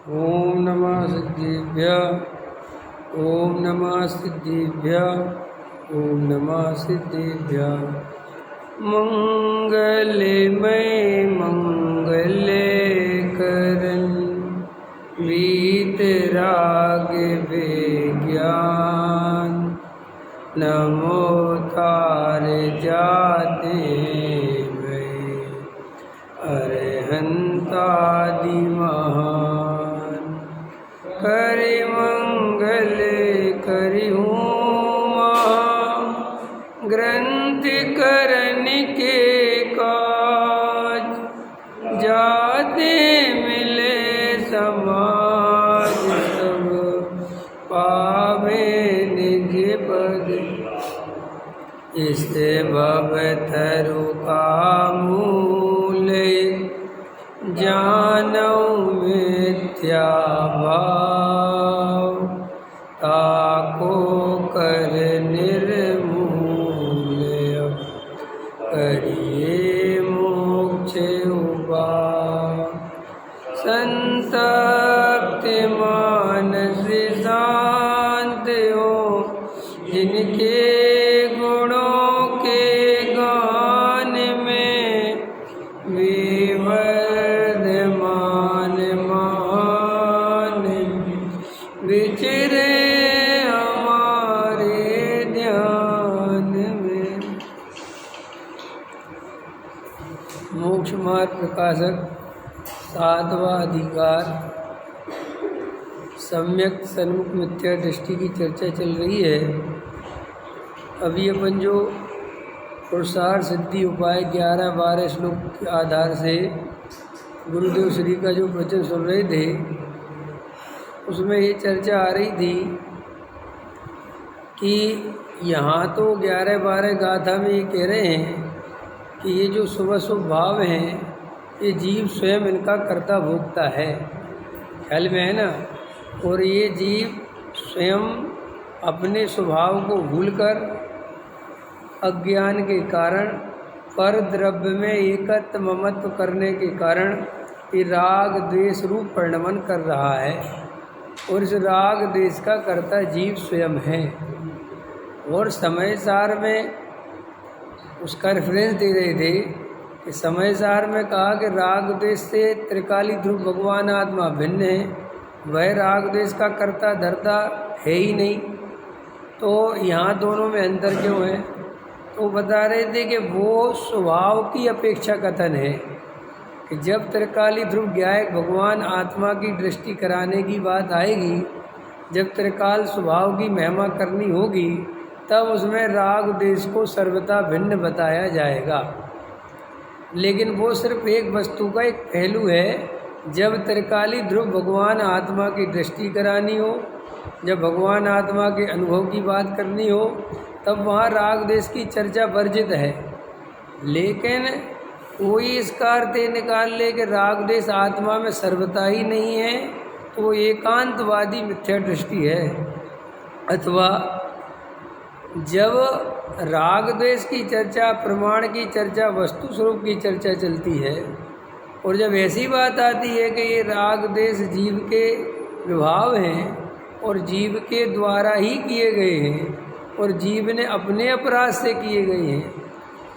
ओम नमः सिद्धिभ्यः। ओम नमः सिद्धिभ्यः। ओम नमः सिद्धिभ्यः। मंगलमय मंगलकरण वीतराग विज्ञान नमो तार जाते भय अरहंतादि महान करे मंगल करि ग्रंथ करन के काज जाते मिले समाज सब पावे निज पद इस भव तरु का मूल जानौ मिथ्या भाव ताको कर निर्मूल करिए मोक्ष उपाय संतप्त मानस शांत हो जिनके गुणों के गान में विवर्धमान मान विचरे हमारे ध्यान में। मोक्ष मार्ग प्रकाशक सातवां अधिकार सम्यक सन्मुख मिथ्या दृष्टि की चर्चा चल रही है। अभी अपन जो पुरुषार्थ सिद्धि उपाय 11-12 श्लोक के आधार से गुरुदेव श्री का जो वचन सुन रहे थे उसमें ये चर्चा आ रही थी कि यहाँ तो 11-12 गाथा में ये कह रहे हैं कि ये जो शुभ शुभ भाव हैं ये जीव स्वयं इनका कर्ता भोगता है, ख्याल में है ना। और ये जीव स्वयं अपने स्वभाव को भूलकर अज्ञान के कारण पर द्रव्य में एकत्व ममत्व करने के कारण ये राग द्वेष रूप परिणमन कर रहा है और इस राग द्वेष का कर्ता जीव स्वयं है। और समय सार में उसका रेफरेंस दे रहे थे कि समय सार में कहा कि राग द्वेष से त्रिकाली ध्रुव भगवान आत्मा भिन्न है, वह राग द्वेष का कर्ता धर्ता है ही नहीं, तो यहाँ दोनों में अंतर क्यों है। तो बता रहे थे कि वो स्वभाव की अपेक्षा कथन है कि जब त्रिकाली ध्रुव ज्ञायक भगवान आत्मा की दृष्टि कराने की बात आएगी, जब त्रिकाल स्वभाव की महिमा करनी होगी, तब उसमें राग द्वेष को सर्वथा भिन्न बताया जाएगा। लेकिन वो सिर्फ एक वस्तु का एक पहलू है। जब त्रिकाली ध्रुव भगवान आत्मा की दृष्टि करानी हो, जब भगवान आत्मा के अनुभव की बात करनी हो, तब वहाँ राग द्वेष की चर्चा वर्जित है। लेकिन कोई इसका अर्थ निकाल ले कि राग द्वेष आत्मा में सर्वथा ही नहीं है, तो वो एकांतवादी मिथ्या दृष्टि है। अथवा जब राग द्वेष की चर्चा, प्रमाण की चर्चा, वस्तु स्वरूप की चर्चा चलती है, और जब ऐसी बात आती है कि ये राग द्वेष जीव के विभाव हैं और जीव के द्वारा ही किए गए हैं और जीव ने अपने अपराध से किए गए हैं,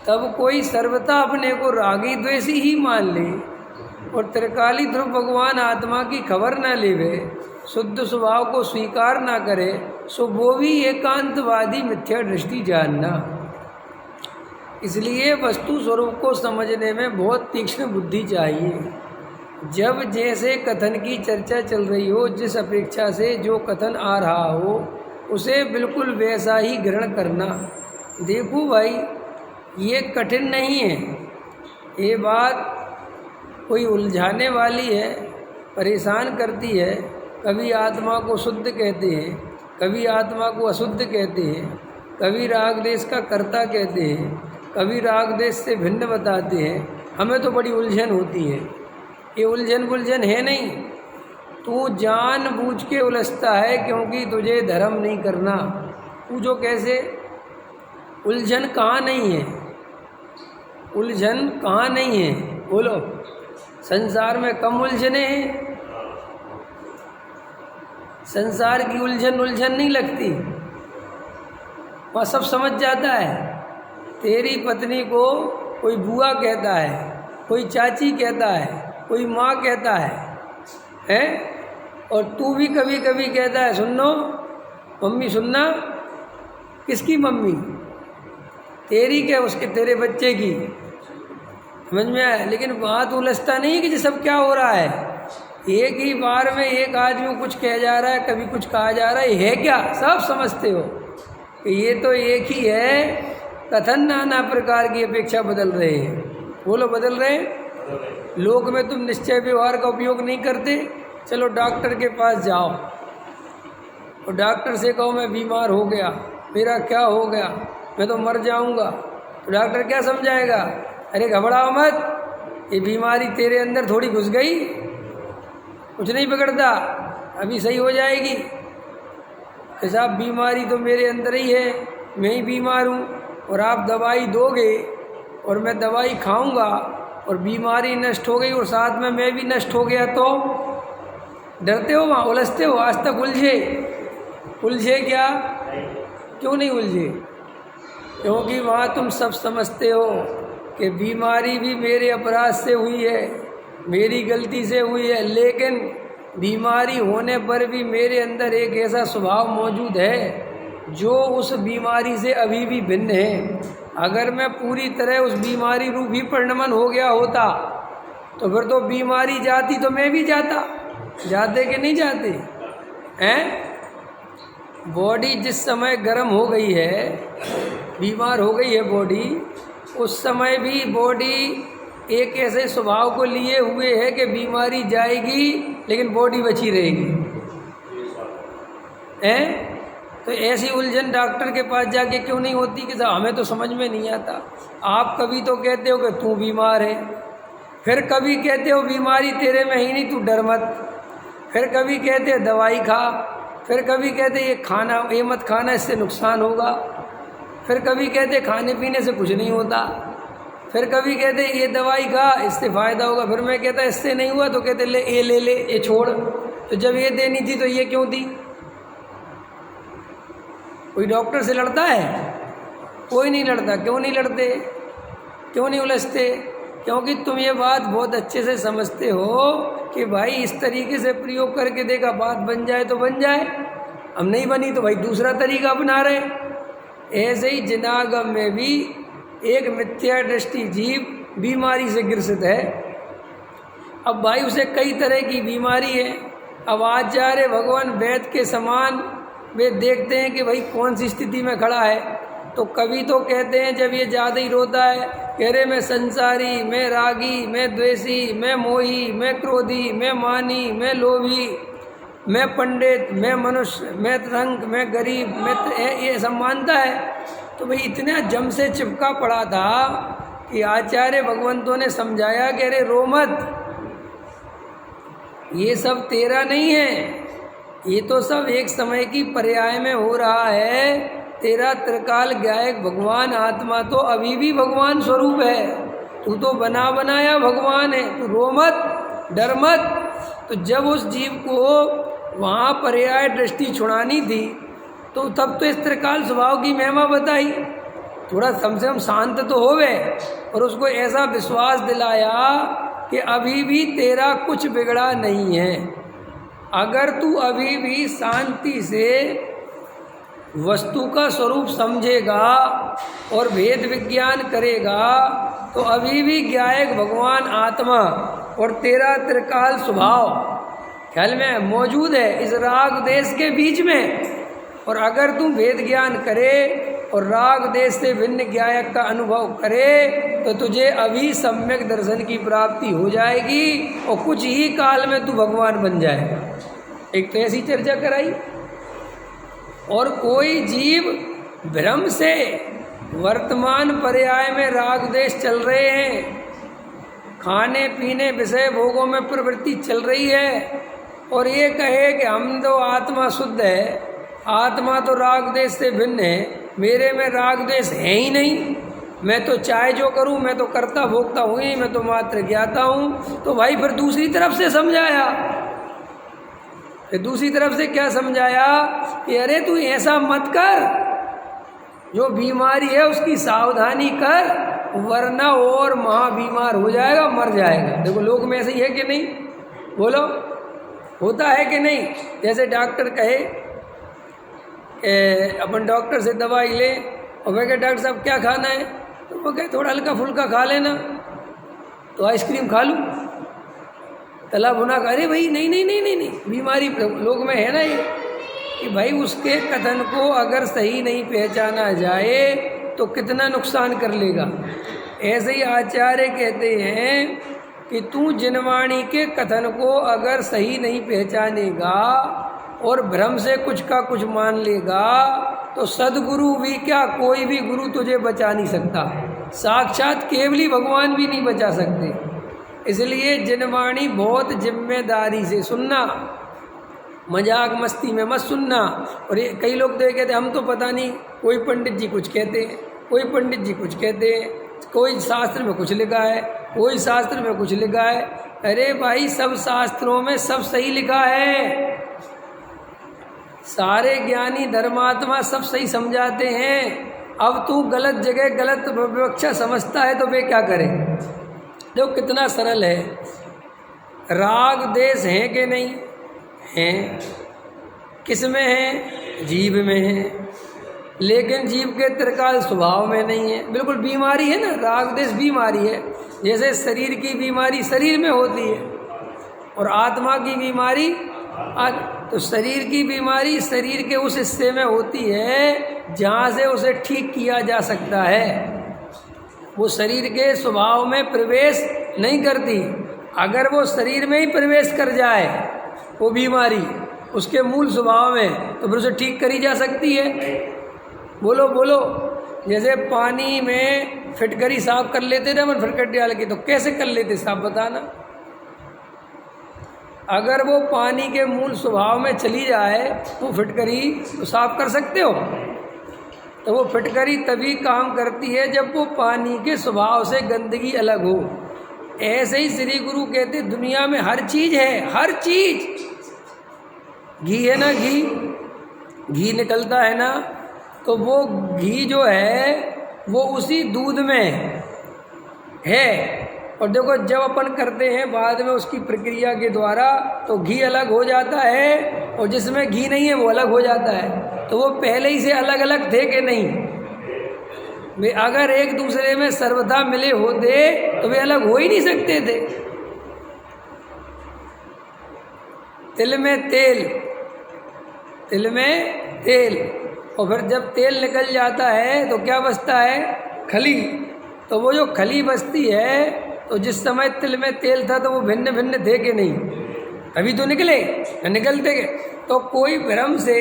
तब कोई सर्वथा अपने को रागी द्वेषी ही मान ले और त्रिकाली ध्रुव भगवान आत्मा की खबर न लेवे, शुद्ध स्वभाव को स्वीकार ना करे, सो वो भी एकांतवादी मिथ्या दृष्टि जानना। इसलिए वस्तु स्वरूप को समझने में बहुत तीक्ष्ण बुद्धि चाहिए। जब जैसे कथन की चर्चा चल रही हो, जिस अपेक्षा से जो कथन आ रहा हो, उसे बिल्कुल वैसा ही ग्रहण करना। देखो भाई, ये कठिन नहीं है, ये बात कोई उलझाने वाली है, परेशान करती है। कभी आत्मा को शुद्ध कहते हैं, कभी आत्मा को अशुद्ध कहते हैं, कभी राग द्वेष का कर्ता कहते हैं, कभी राग द्वेष से भिन्न बताते हैं। हमें तो बड़ी उलझन होती है। ये उलझन है नहीं, तू जानबूझ के उलझता है क्योंकि तुझे धर्म नहीं करना। पूछो कैसे? उलझन कहाँ नहीं है? उलझन कहाँ नहीं है? बोलो। संसार में कम उलझने हैं, संसार की उलझन नहीं लगती, वह सब समझ जाता है। तेरी पत्नी को कोई बुआ कहता है, कोई चाची कहता है, कोई माँ कहता है? और तू भी कभी कभी कहता है सुनो मम्मी, सुनना। किसकी मम्मी? तेरी क्या उसके, तेरे बच्चे की? समझ में आया? लेकिन बात उलझता नहीं कि ये सब क्या हो रहा है। एक ही बार में एक आदमी कुछ कह जा रहा है, कभी कुछ कहा जा रहा है क्या? सब समझते हो कि ये तो एक ही है, कथन नाना प्रकार की अपेक्षा बदल रहे हैं। बोलो बदल रहे हैं। लोक में तुम निश्चय व्यवहार का उपयोग नहीं करते। चलो डॉक्टर के पास जाओ और डॉक्टर से कहो मैं बीमार हो गया, मेरा क्या हो गया, मैं तो मर जाऊंगा। तो डॉक्टर क्या समझाएगा? अरे घबराओ मत, ये बीमारी तेरे अंदर थोड़ी घुस गई, कुछ नहीं बिगड़ता, अभी सही हो जाएगी। कि साहब बीमारी तो मेरे अंदर ही है, मैं ही बीमार हूँ, और आप दवाई दोगे और मैं दवाई खाऊंगा और बीमारी नष्ट हो गई और साथ में मैं भी नष्ट हो गया तो डरते हो, वहाँ उलझते हो। आज तक उलझे क्या? क्यों नहीं उलझे? क्योंकि वहाँ तुम सब समझते हो कि बीमारी भी मेरे अपराध से हुई है, मेरी गलती से हुई है, लेकिन बीमारी होने पर भी मेरे अंदर एक ऐसा स्वभाव मौजूद है जो उस बीमारी से अभी भी भिन्न है। अगर मैं पूरी तरह उस बीमारी रूपी परिणमन हो गया होता तो फिर तो बीमारी जाती तो मैं भी जाता। जाते कि नहीं जाते हैं? बॉडी जिस समय गर्म हो गई है, बीमार हो गई है बॉडी, उस समय भी बॉडी एक ऐसे स्वभाव को लिए हुए है कि बीमारी जाएगी लेकिन बॉडी बची रहेगी। हैं? तो ऐसी उलझन डॉक्टर के पास जाके क्यों नहीं होती कि साहब हमें तो समझ में नहीं आता। आप कभी तो कहते हो कि तू बीमार है, फिर कभी कहते हो बीमारी तेरे में ही नहीं, तू डर मत, फिर कभी कहते हो दवाई खा, फिर कभी कहते ये मत खाना, इससे नुकसान होगा, फिर कभी कहते खाने पीने से कुछ नहीं होता, फिर कभी कहते ये दवाई खा, इससे फ़ायदा होगा, फिर मैं कहता इससे नहीं हुआ तो कहते ले ये छोड़। तो जब ये देनी थी तो ये क्यों दी? कोई डॉक्टर से लड़ता है? कोई नहीं लड़ता। क्यों नहीं लड़ते? क्यों नहीं उलझते? क्योंकि तुम ये बात बहुत अच्छे से समझते हो कि भाई इस तरीके से प्रयोग करके देखा, बात बन जाए तो बन जाए, अब नहीं बनी तो भाई दूसरा तरीका अपना रहे। ऐसे ही जिनागम में भी एक मिथ्या दृष्टि जीव बीमारी से ग्रसित है। अब भाई उसे कई तरह की बीमारी है। अब आचार्य भगवान वैद्य के समान वे देखते हैं कि भाई कौन सी स्थिति में खड़ा है। तो कभी तो कहते हैं जब ये ज़्यादा ही रोता है, कह रहे मैं संसारी, मैं रागी, मैं द्वेषी, मैं मोही, मैं क्रोधी, मैं मानी, मैं लोभी, मैं पंडित, मैं मनुष्य, मैं रंग, मैं गरीब, ये सब मानता है। तो भाई इतना जम से चिपका पड़ा था कि आचार्य भगवंतों ने समझाया कि अरे रो मत, ये सब तेरा नहीं है, ये तो सब एक समय की पर्याय में हो रहा है। तेरा त्रिकाल गायक भगवान आत्मा तो अभी भी भगवान स्वरूप है, तू तो बना बनाया भगवान है, तू रो मत, डर मत। तो जब उस जीव को वहाँ पर्याय दृष्टि छुड़ानी थी तो तब तो इस त्रिकाल स्वभाव की महिमा बताई, थोड़ा कम से कम शांत तो होवे, और उसको ऐसा विश्वास दिलाया कि अभी भी तेरा कुछ बिगड़ा नहीं है। अगर तू अभी भी शांति से वस्तु का स्वरूप समझेगा और भेद विज्ञान करेगा तो अभी भी ज्ञायक भगवान आत्मा और तेरा त्रिकाल स्वभाव ख्याल में मौजूद है इस राग देश के बीच में। और अगर तू भेद ज्ञान करे और राग देश से भिन्न ज्ञायक का अनुभव करे तो तुझे अभी सम्यक दर्शन की प्राप्ति हो जाएगी और कुछ ही काल में तू भगवान बन जाएगा। एक तो ऐसी चर्चा कराई। और कोई जीव भ्रम से वर्तमान पर्याय में राग देश चल रहे हैं, खाने पीने विषय भोगों में प्रवृत्ति चल रही है, और ये कहे कि हम तो आत्मा शुद्ध है, आत्मा तो राग देश से भिन्न है, मेरे में राग देश है ही नहीं, मैं तो चाहे जो करूं मैं तो करता भोगता हूँ ही, मैं तो मात्र ज्ञाता हूँ। तो भाई फिर दूसरी तरफ से समझाया फिर दूसरी तरफ से क्या समझाया कि अरे तू ऐसा मत कर, जो बीमारी है उसकी सावधानी कर, वरना और महा बीमार हो जाएगा, मर जाएगा। देखो लोग में ऐसे ही है कि नहीं, बोलो, होता है कि नहीं? जैसे डॉक्टर कहे कि अपन डॉक्टर से दवाई ले और वह कहे डॉक्टर साहब क्या खाना है, तो वो कहे थोड़ा हल्का फुल्का खा लेना, तो आइसक्रीम खा लूँ, तला भुना खा। अरे भाई नहीं नहीं नहीं नहीं नहीं, बीमारी लोग में है ना ये कि भाई उसके कथन को अगर सही नहीं पहचाना जाए तो कितना नुकसान कर लेगा। ऐसे ही आचार्य कहते हैं कि तू जिनवाणी के कथन को अगर सही नहीं पहचानेगा और भ्रम से कुछ का कुछ मान लेगा तो सदगुरु भी क्या, कोई भी गुरु तुझे बचा नहीं सकता, साक्षात केवली भगवान भी नहीं बचा सकते। इसलिए जिनवाणी बहुत जिम्मेदारी से सुनना, मजाक मस्ती में मत सुनना। और ये कई लोग तो ये कहते हम तो पता नहीं, कोई पंडित जी कुछ कहते हैं, कोई पंडित जी कुछ कहते हैं, कोई शास्त्र में कुछ लिखा है, कोई शास्त्र में कुछ लिखा है। अरे भाई सब शास्त्रों में सब सही लिखा है, सारे ज्ञानी धर्मात्मा सब सही समझाते हैं। अब तू गलत जगह गलत विवक्षा समझता है तो वे क्या करें? देखो कितना सरल है, राग देश है कि नहीं हैं? किस में है? जीव में है, लेकिन जीव के त्रिकाल स्वभाव में नहीं है। बिल्कुल बीमारी है ना, राग देश बीमारी है। जैसे शरीर की बीमारी शरीर में होती है और आत्मा की बीमारी तो शरीर की बीमारी शरीर के उस हिस्से में होती है जहाँ से उसे ठीक किया जा सकता है, वो शरीर के स्वभाव में प्रवेश नहीं करती। अगर वो शरीर में ही प्रवेश कर जाए वो बीमारी उसके मूल स्वभाव में, तो फिर उसे ठीक करी जा सकती है। बोलो बोलो, जैसे पानी में फिटकरी साफ कर लेते थे अपन फिटकरी डाल के, तो कैसे कर लेते साफ बताना? अगर वो पानी के मूल स्वभाव में चली जाए तो फिटकरी तो साफ कर सकते हो। तो वो फिटकरी तभी काम करती है जब वो पानी के स्वभाव से गंदगी अलग हो। ऐसे ही श्री गुरु कहते दुनिया में हर चीज़ है, हर चीज़। घी है ना, घी निकलता है ना, तो वो घी जो है वो उसी दूध में है। और देखो जब अपन करते हैं बाद में उसकी प्रक्रिया के द्वारा तो घी अलग हो जाता है और जिसमें घी नहीं है वो अलग हो जाता है। तो वो पहले ही से अलग अलग थे कि नहीं? वे अगर एक दूसरे में सर्वथा मिले होते तो वे अलग हो ही नहीं सकते थे। तिल में तेल, तिल में तेल, और फिर जब तेल निकल जाता है तो क्या बचता है? खली। तो वो जो खली बचती है, तो जिस समय तिल में तेल था तो वो भिन्न भिन्न थे कि नहीं? अभी तो निकले निकलते गए। तो कोई भ्रम से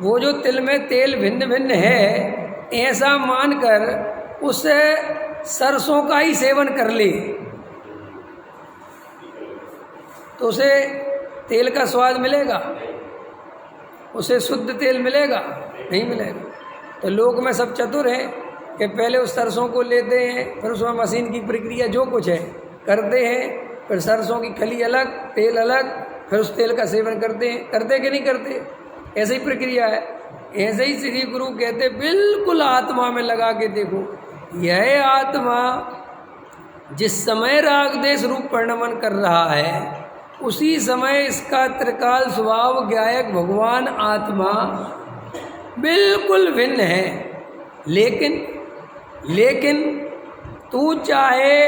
वो जो तिल में तेल भिन्न भिन्न है ऐसा मानकर उस सरसों का ही सेवन कर ले तो उसे तेल का स्वाद मिलेगा? उसे शुद्ध तेल मिलेगा? नहीं मिलेगा। तो लोक में सब चतुर हैं कि पहले उस सरसों को लेते हैं, फिर उसमें मशीन की प्रक्रिया जो कुछ है करते हैं, फिर सरसों की खली अलग, तेल अलग, फिर उस तेल का सेवन करते हैं। करते कि नहीं करते? ऐसी ही प्रक्रिया है। ऐसे ही श्री गुरु कहते बिल्कुल आत्मा में लगा के देखो, यह आत्मा जिस समय राग देश रूप परिणमन कर रहा है उसी समय इसका त्रिकाल स्वभाव ज्ञायक भगवान आत्मा बिल्कुल भिन्न है। लेकिन तू चाहे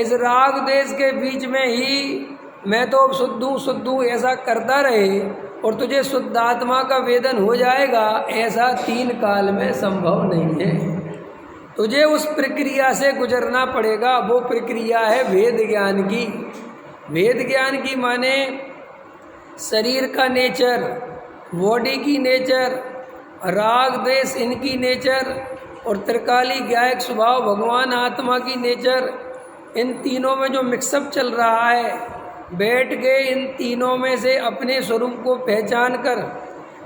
इस राग देश के बीच में ही मैं तो शुद्ध हूँ ऐसा करता रहे और तुझे शुद्ध आत्मा का वेदन हो जाएगा, ऐसा 3 काल में संभव नहीं है। तुझे उस प्रक्रिया से गुजरना पड़ेगा। वो प्रक्रिया है वेद ज्ञान की। वेद ज्ञान की माने शरीर का नेचर, बॉडी की नेचर, राग देश इनकी नेचर और त्रिकाली ज्ञायक स्वभाव भगवान आत्मा की नेचर, इन तीनों में जो मिक्सअप चल रहा है, बैठ के इन तीनों में से अपने स्वरूप को पहचान कर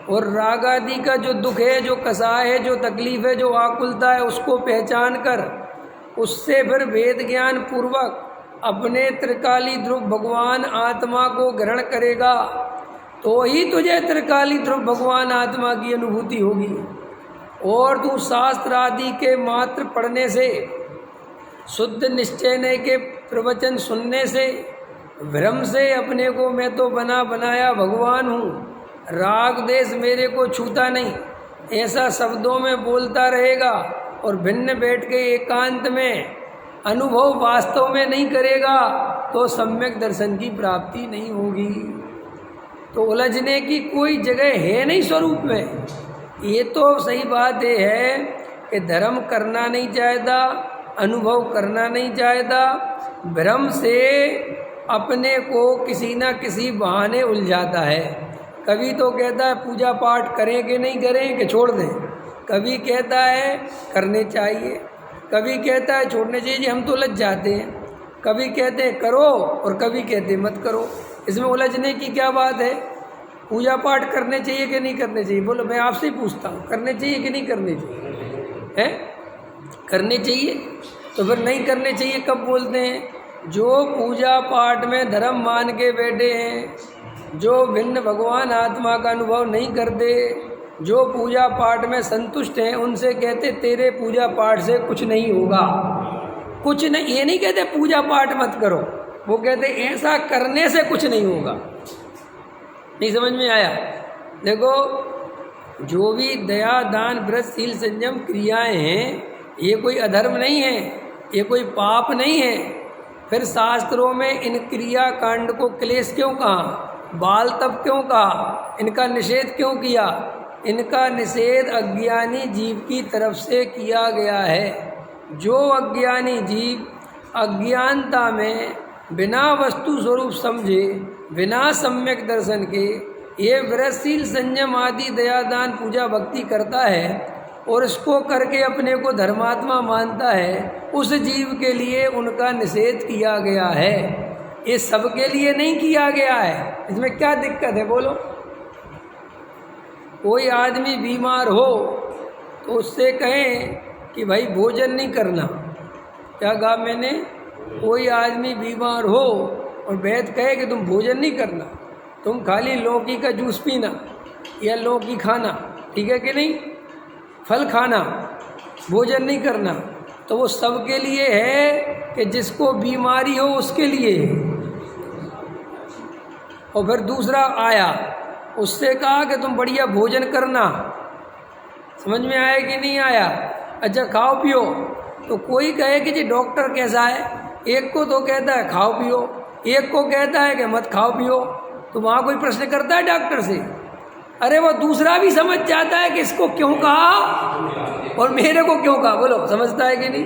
और राग आदि का जो दुख है, जो कसाय है, जो तकलीफ है, जो आकुलता है, उसको पहचान कर उससे फिर वेद ज्ञान पूर्वक अपने त्रिकाली ध्रुव भगवान आत्मा को ग्रहण करेगा तो ही तुझे त्रिकाली ध्रुव भगवान आत्मा की अनुभूति होगी। और तू शास्त्र आदि के मात्र पढ़ने से, शुद्ध निश्चय के प्रवचन सुनने से, भ्रम से अपने को मैं तो बना बनाया भगवान हूँ, राग देश मेरे को छूता नहीं, ऐसा शब्दों में बोलता रहेगा और भिन्न बैठ के एकांत में अनुभव वास्तव में नहीं करेगा तो सम्यक दर्शन की प्राप्ति नहीं होगी। तो उलझने की कोई जगह है नहीं स्वरूप में। ये तो सही बात ये है कि धर्म करना नहीं चाहता, अनुभव करना नहीं चाहता, भ्रम से अपने को किसी न किसी बहाने उलझाता है। कभी तो कहता है पूजा पाठ करें कि नहीं करें कि छोड़ दें, कभी कहता है करने चाहिए, कभी कहता है छोड़ने चाहिए, हम तो उलझ जाते हैं। कभी कहते हैं करो और कभी कहते हैं मत करो। इसमें उलझने की क्या बात है? पूजा पाठ करने चाहिए कि नहीं करने चाहिए? बोलो, मैं आपसे ही पूछता हूँ, करने चाहिए कि नहीं करने चाहिए? हैं? करने चाहिए। तो फिर नहीं करने चाहिए कब बोलते हैं? जो पूजा पाठ में धर्म मान के बैठे हैं, जो भिन्न भगवान आत्मा का अनुभव नहीं करते, जो पूजा पाठ में संतुष्ट हैं, उनसे कहते तेरे पूजा पाठ से कुछ नहीं होगा, कुछ नहीं। ये नहीं कहते पूजा पाठ मत करो, वो कहते ऐसा करने से कुछ नहीं होगा। नहीं समझ में आया? देखो, जो भी दया दान व्रत शील संयम क्रियाएं हैं, ये कोई अधर्म नहीं है, ये कोई पाप नहीं है। फिर शास्त्रों में इन क्रिया कांड को क्लेश क्यों कहा, बाल तब क्यों कहा, इनका निषेध क्यों किया? इनका निषेध अज्ञानी जीव की तरफ से किया गया है। जो अज्ञानी जीव अज्ञानता में बिना वस्तु स्वरूप समझे, बिना सम्यक दर्शन के ये व्रतशील संयम आदि दयादान पूजा भक्ति करता है और इसको करके अपने को धर्मात्मा मानता है, उस जीव के लिए उनका निषेध किया गया है। ये सबके लिए नहीं किया गया है। इसमें क्या दिक्कत है बोलो? कोई आदमी बीमार हो तो उससे कहें कि भाई भोजन नहीं करना, क्या कहा मैंने? कोई आदमी बीमार हो और वैद्य कहे कि तुम भोजन नहीं करना, तुम खाली लौकी का जूस पीना या लौकी खाना, ठीक है कि नहीं, फल खाना, भोजन नहीं करना, तो वो सबके लिए है कि जिसको बीमारी हो उसके लिए है। और फिर दूसरा आया, उससे कहा कि तुम बढ़िया भोजन करना। समझ में आया कि नहीं आया? अच्छा, खाओ पियो। तो कोई कहे कि जी डॉक्टर कैसा है, एक को तो कहता है खाओ पियो, एक को कहता है कि मत खाओ पियो। तो वहाँ कोई प्रश्न करता है डॉक्टर से? अरे वो दूसरा भी समझ जाता है कि इसको क्यों कहा और मेरे को क्यों कहा। बोलो, समझता है कि नहीं?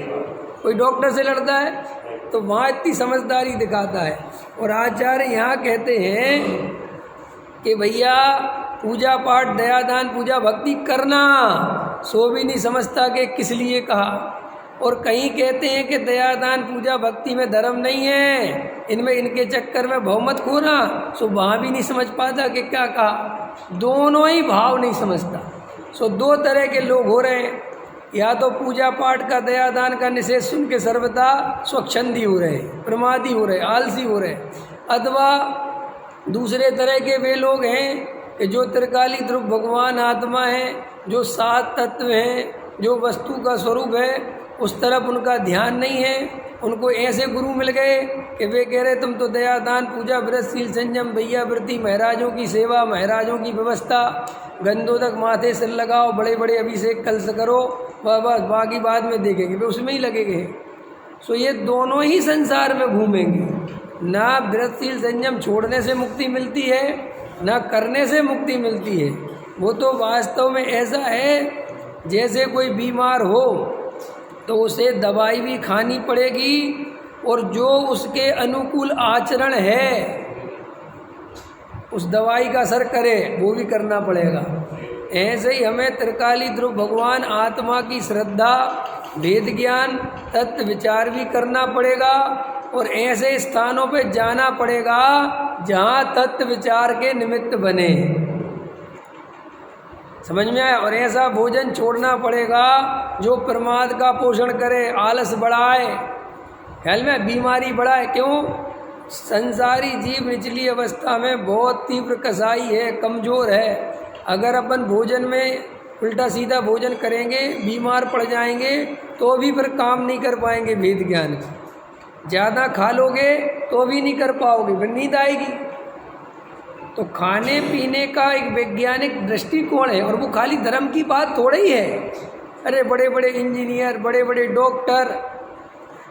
कोई डॉक्टर से लड़ता है तो वहाँ इतनी समझदारी दिखाता है। और आचार्य यहाँ कहते हैं कि भैया पूजा पाठ दयादान पूजा भक्ति करना, सो भी नहीं समझता कि किस लिए कहा। और कहीं कहते हैं कि दयादान पूजा भक्ति में धर्म नहीं है, इनमें इनके चक्कर में बहुमत खोना, सो वहाँ भी नहीं समझ पाता कि क्या कहा। दोनों ही भाव नहीं समझता। सो दो तरह के लोग हो रहे हैं, या तो पूजा पाठ का दयादान का निषेध सुन के सर्वदा स्वच्छंदी हो रहे, प्रमादी हो रहे, आलसी हो रहे, अथवा दूसरे तरह के वे लोग हैं कि जो त्रिकाली ध्रुव भगवान आत्मा है, जो सात तत्व हैं, जो वस्तु का स्वरूप है, उस तरफ उनका ध्यान नहीं है। उनको ऐसे गुरु मिल गए कि वे कह रहे तुम तो दया दान पूजा व्रत शील संयम भैया वृत्ति, महाराजों की सेवा, महाराजों की व्यवस्था, गंधोदक माथे सिर लगाओ, बड़े बड़े अभिषेक कलश करो, बस बाकी बाद में देखेंगे, वे उसमें ही लगे गए। सो ये दोनों ही संसार में घूमेंगे, ना व्रतशील संयम छोड़ने से मुक्ति मिलती है, ना करने से मुक्ति मिलती है। वो तो वास्तव में ऐसा है जैसे कोई बीमार हो तो उसे दवाई भी खानी पड़ेगी और जो उसके अनुकूल आचरण है उस दवाई का असर करे वो भी करना पड़ेगा। ऐसे ही हमें त्रिकाली ध्रुव भगवान आत्मा की श्रद्धा, वेद ज्ञान, तत्व विचार भी करना पड़ेगा और ऐसे स्थानों पे जाना पड़ेगा जहाँ तत्व विचार के निमित्त बने। समझ में आया? और ऐसा भोजन छोड़ना पड़ेगा जो प्रमाद का पोषण करे, आलस बढ़ाए, ख्याल में बीमारी बढ़ाए। क्यों? संसारी जीव निचली अवस्था में बहुत तीव्र कसाई है, कमज़ोर है। अगर अपन भोजन में उल्टा सीधा भोजन करेंगे, बीमार पड़ जाएंगे, तो भी फिर काम नहीं कर पाएंगे वेद ज्ञान। ज़्यादा खा लोगे तो भी नहीं कर पाओगे, फिर नींद आएगी। तो खाने पीने का एक वैज्ञानिक दृष्टिकोण है, और वो खाली धर्म की बात थोड़ा ही है। अरे बड़े बड़े इंजीनियर, बड़े बड़े डॉक्टर,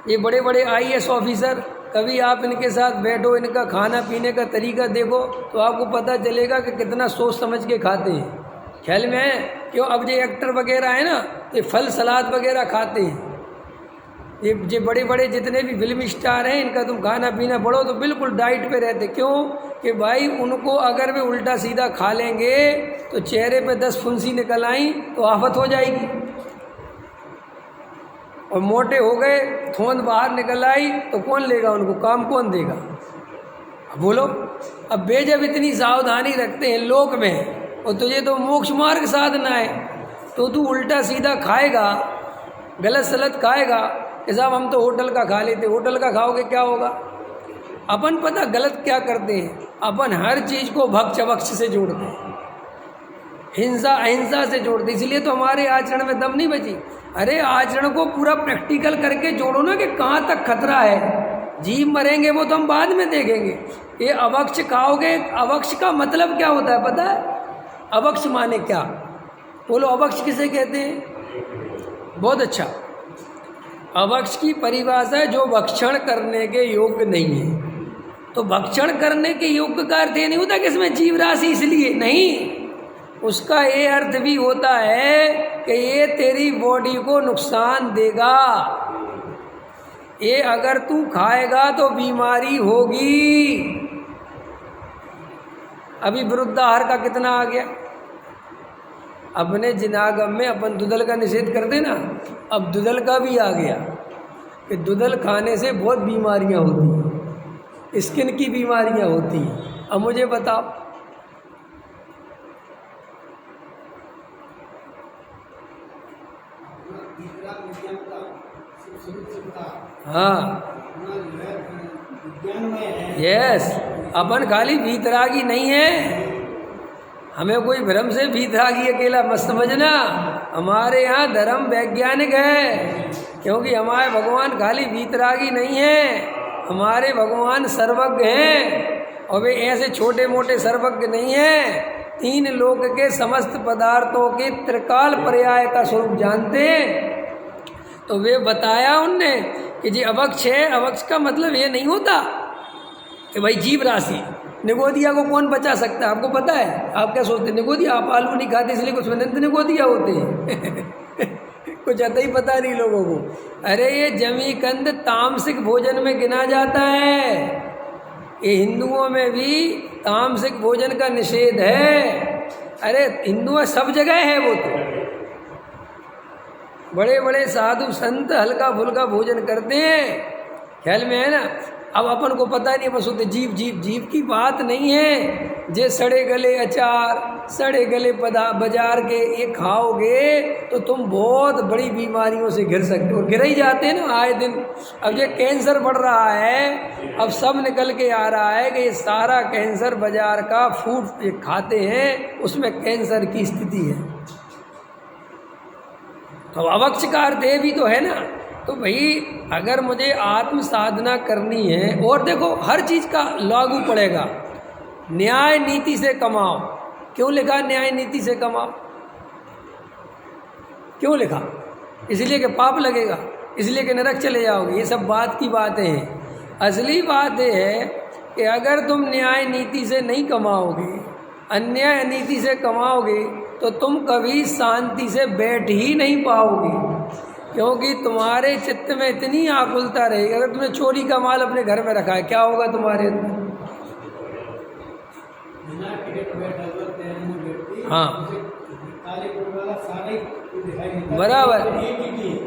ये बड़े बड़े IAS ऑफिसर, कभी आप इनके साथ बैठो, इनका खाना पीने का तरीका देखो तो आपको पता चलेगा कि कितना सोच समझ के खाते हैं। ख्याल में है क्यों? अब ये एक्टर वगैरह है ना, ये फल सलाद वगैरह खाते हैं। ये बड़े बड़े जितने भी फिल्म स्टार हैं, इनका तुम खाना पीना पढ़ो तो बिल्कुल डाइट पे रहते। क्यों? कि भाई उनको अगर वे उल्टा सीधा खा लेंगे तो चेहरे पे 10 फुंसी निकल आई तो आफत हो जाएगी, और मोटे हो गए, थोंद बाहर निकल आई तो कौन लेगा उनको, काम कौन देगा? बोलो। अब वे जब इतनी सावधानी रखते हैं लोक में, और तुझे तो मोक्ष मार्ग साधना है, तो तू उल्टा सीधा खाएगा, गलत सलत खाएगा कि साहब हम तो होटल का खा लेते। होटल का खाओगे क्या होगा? अपन पता गलत क्या करते हैं, अपन हर चीज़ को भक्ष अभक्ष से जोड़ते हैं, हिंसा अहिंसा से जोड़ते, इसलिए तो हमारे आचरण में दम नहीं बची। अरे आचरण को पूरा प्रैक्टिकल करके जोड़ो ना कि कहाँ तक खतरा है। जीव मरेंगे वो तो हम बाद में देखेंगे। ये अभक्ष खाओगे, अभक्ष का मतलब क्या होता है पता है? अभक्ष माने क्या? बोलो, अभक्ष किसे कहते हैं? बहुत अच्छा। अभक्ष की परिभाषा है जो भक्षण करने के योग्य नहीं है। तो भक्षण करने के योग्य का अर्थ ये नहीं होता कि इसमें जीव राशि इसलिए नहीं, उसका ये अर्थ भी होता है कि ये तेरी बॉडी को नुकसान देगा, ये अगर तू खाएगा तो बीमारी होगी। अभी विरुद्धाहार का कितना आ गया? अपने जिनागम में अपन दुधल का निषेध करते ना, अब दुधल का भी आ गया कि दुधल खाने से बहुत बीमारियां होती हैं, स्किन की बीमारियां होती हैं। अब मुझे बताओ, हाँ यस, अपन खाली वीतरागी नहीं है, हमें कोई भ्रम से वीतरागी अकेला मत समझना। हमारे यहाँ धर्म वैज्ञानिक है, क्योंकि हमारे भगवान खाली वीतरागी नहीं है, हमारे भगवान सर्वज्ञ हैं, और वे ऐसे छोटे मोटे सर्वज्ञ नहीं हैं। 3 लोक के समस्त पदार्थों के त्रिकाल पर्याय का स्वरूप जानते हैं। तो वे बताया उनने कि जी अभक्ष है। अभक्ष का मतलब ये नहीं होता कि भाई जीव राशि। निगोदिया को कौन बचा सकता है? आपको पता है? आप क्या सोचते हैं निगोदिया? आप आलू नहीं खाते इसलिए कुछ अनंत निगोदिया होते हैं कुछ आता ही पता नहीं लोगों को। अरे ये जमीकंद तामसिक भोजन में गिना जाता है। ये हिंदुओं में भी तामसिक भोजन का निषेध है। अरे हिंदुओं सब जगह है वो, तो बड़े बड़े साधु संत हल्का फुल्का भोजन करते हैं, ख्याल में है ना। अब अपन को पता नहीं, बस होते जीव जीव जीव की बात नहीं है। जे सड़े गले अचार, सड़े गले बाजार के ये खाओगे तो तुम बहुत बड़ी बीमारियों से घिर सकते हो, गिर ही जाते हैं ना आए दिन। अब ये कैंसर बढ़ रहा है, अब सब निकल के आ रहा है कि ये सारा कैंसर बाजार का फूड ये खाते हैं, उसमें कैंसर की स्थिति है। तो अभक्ष का अर्थ ये भी तो है ना। तो भाई अगर मुझे आत्म साधना करनी है, और देखो हर चीज़ का लागू पड़ेगा। न्याय नीति से कमाओ, क्यों लिखा न्याय नीति से कमाओ? क्यों लिखा? इसलिए कि पाप लगेगा, इसलिए कि नरक चले जाओगे। ये सब बात की बातें हैं। असली बात यह है कि अगर तुम न्याय नीति से नहीं कमाओगे, अन्याय नीति से कमाओगे, तो तुम कभी शांति से बैठ ही नहीं पाओगे, क्योंकि तुम्हारे चित्त में इतनी आकुलता रहेगी। अगर तुमने चोरी का माल अपने घर में रखा है, क्या होगा तुम्हारे अंदर? हाँ बराबर।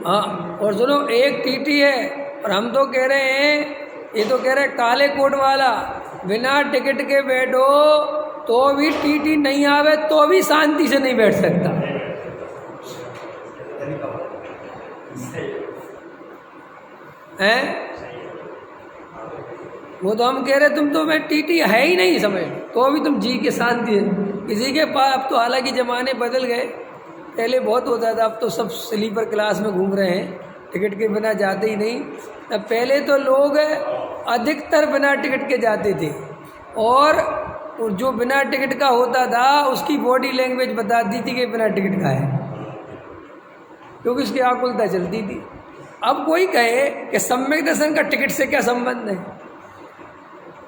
हाँ, और सुनो, एक टीटी है और हम तो कह रहे हैं, ये तो कह रहे हैं काले कोट वाला बिना टिकट के बैठो तो भी टीटी नहीं आवे तो भी शांति से नहीं बैठ सकता है। वो तो हम कह रहे तुम तो मैं टीटी है ही नहीं समझ, तो अभी तुम जी के साथ दिए किसी के पास। अब तो हालांकि ज़माने बदल गए, पहले बहुत होता था, अब तो सब स्लीपर क्लास में घूम रहे हैं, टिकट के बिना जाते ही नहीं। अब पहले तो लोग अधिकतर बिना टिकट के जाते थे, और जो बिना टिकट का होता था उसकी बॉडी लैंग्वेज बताती थी कि बिना टिकट का है, क्योंकि उसकी आकुलता चलती थी। अब कोई कहे कि सम्यक दर्शन का टिकट से क्या संबंध है,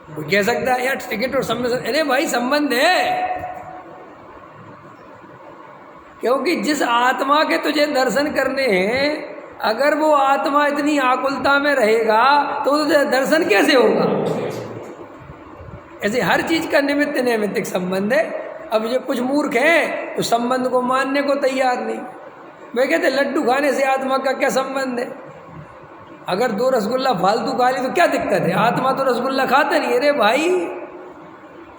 वो कह सकता है यार टिकट और सम्यक दर्शन, अरे भाई संबंध है, क्योंकि जिस आत्मा के तुझे दर्शन करने हैं, अगर वो आत्मा इतनी आकुलता में रहेगा तो तुझे दर्शन कैसे होगा। ऐसे हर चीज का निमित्त नैमित्तिक संबंध है। अब ये कुछ मूर्ख हैं तो संबंध को मानने को तैयार नहीं। वे कहते लड्डू खाने से आत्मा का क्या संबंध है, अगर 2 रसगुल्ला फालतू खा ली तो क्या दिक्कत है, आत्मा तो रसगुल्ला खाता नहीं। अरे भाई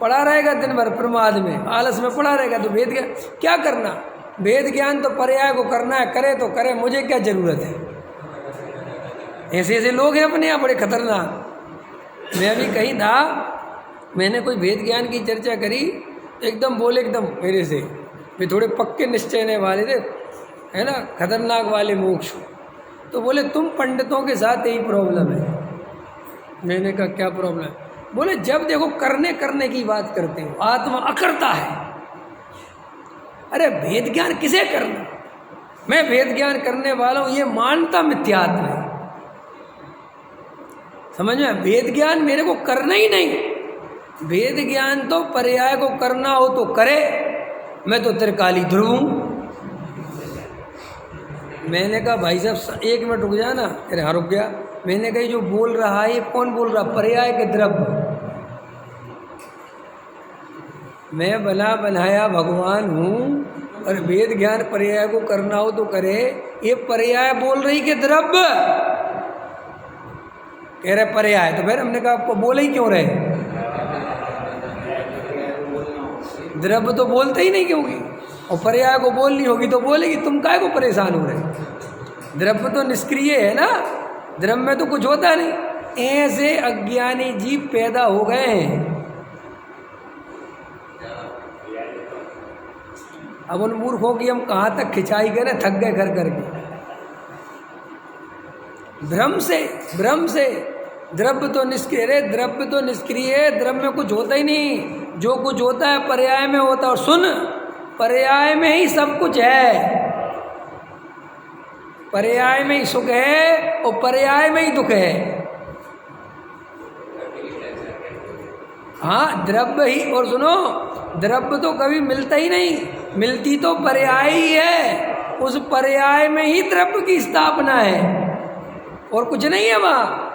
पड़ा रहेगा दिन भर प्रमाद में, आलस में पड़ा रहेगा, तो वेद ज्ञान क्या करना, वेद ज्ञान तो पर्याय को करना है, करे तो करे, मुझे क्या जरूरत है। ऐसे ऐसे लोग हैं अपने यहाँ बड़े खतरनाक। मैं अभी कहीं था, मैंने कोई वेद ज्ञान की चर्चा करी, एकदम बोले एकदम मेरे से, वे थोड़े पक्के निश्चय वाले थे, है ना, खतरनाक वाले मोक्ष, तो बोले तुम पंडितों के साथ यही प्रॉब्लम है। मैंने कहा क्या प्रॉब्लम है, बोले जब देखो करने की बात करते हो, आत्मा अकर्ता है। अरे वेद ज्ञान किसे करना, मैं वेद ज्ञान करने वाला हूँ ये मानता मिथ्यात्व है, समझ में। वेद ज्ञान मेरे को करना ही नहीं, वेद ज्ञान तो पर्याय को करना हो तो करे, मैं तो त्रिकाली ध्रुव हूँ। मैंने कहा भाई साहब 1 मिनट रुक जाना, अरे हाँ रुक गया। मैंने कहा जो बोल रहा है ये कौन बोल रहा, पर्याय के द्रव्य, मैं बना बनाया भगवान हूँ, और वेद ज्ञान पर्याय को करना हो तो करे, ये पर्याय बोल रही कि द्रव्य, कह रहे पर्याय, तो फिर हमने कहा आपको बोले ही क्यों रहे, द्रव्य तो बोलते ही नहीं क्योंकि, और पर्याय को बोलनी होगी तो बोलेगी, तुम काहे को परेशान हो रहे। द्रव्य तो निष्क्रिय है ना, द्रव्य में तो कुछ होता नहीं। ऐसे अज्ञानी जीव पैदा हो गए हैं। अब उन मूर्खों की हम कहाँ तक खिंचाई करें, थक गए कर करके। भ्रम से द्रव्य तो निष्क्रिय है, द्रव्य तो निष्क्रिय है, द्रव्य में कुछ होता ही नहीं, जो कुछ होता है पर्याय में होता है। और सुन, पर्याय में ही सब कुछ है, पर्याय में ही सुख है और पर्याय में ही दुख है। हाँ द्रव्य ही, और सुनो द्रव्य तो कभी मिलता ही नहीं, मिलती तो पर्याय ही है, उस पर्याय में ही द्रव्य की स्थापना है और कुछ नहीं है वहाँ।